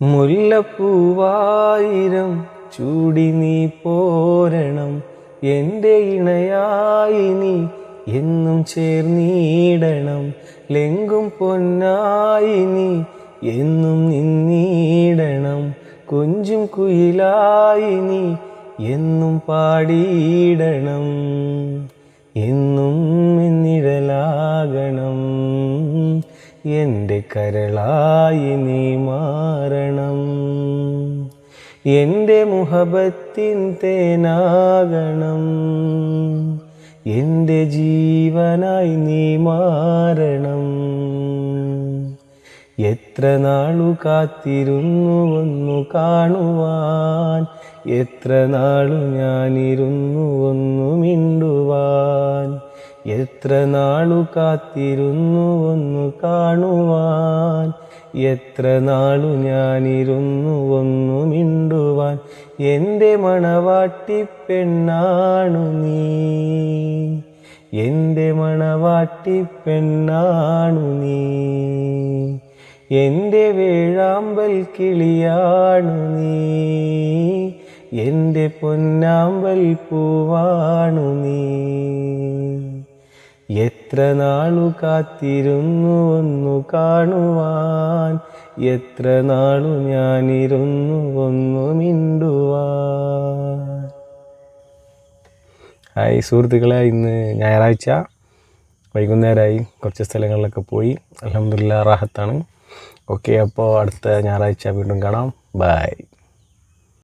മുല്ലപ്പൂവായിരം ചൂടി നീ പോരണം, എൻ്റെ ഇണയായി നീ എന്നും ചേർന്നിടണം. ലെങ്കും പൊന്നായി നീ എന്നും നിന്നിടണം. കൊഞ്ചും കുയിലായി നീ എന്നും പാടിയിടണം. എന്നും നിഴലാകണം, എൻ്റെ കരളായി നീ മാറണം. എൻ്റെ മുഹബത്തിൻ തേനാകണം, എൻ്റെ ജീവനായി നീ മാറണം. എത്ര നാളു കാത്തിരുന്നു ഒന്നു കാണുവാൻ, എത്ര നാളു ഞാനിരുന്നു ഒന്നു മിണ്ടുവാൻ. എത്ര നാളു കാത്തിരുന്നു ഒന്നു കാണുവാൻ, എത്ര നാളു ഞാനിരുന്നു ഒന്നു മിണ്ടുവാൻ. എൻ്റെ മണവാട്ടി പെണ്ണാണു നീ, എൻ്റെ മണവാട്ടി പെണ്ണാണു നീ. എൻ്റെ വേഴാമ്പൽ കിളിയാണു നീ, എൻ്റെ പൊന്നാമ്പൽ പൂവാണു നീ. എത്ര നാളു കാത്തിരുന്നു ഒന്നു കാണുവാൻ, എത്ര നാളു ഞാനിരുന്നു ഒന്നു മിണ്ടുവാൻ. ഹായ് സുഹൃത്തുക്കളെ, ഇന്ന് ഞായറാഴ്ച വൈകുന്നേരമായി. കുറച്ച് സ്ഥലങ്ങളിലൊക്കെ പോയി. അൽഹംദുലില്ലാ റാഹത്താണ്. ഓക്കെ, അപ്പോൾ അടുത്ത ഞായറാഴ്ച വീണ്ടും കാണാം. ബൈ.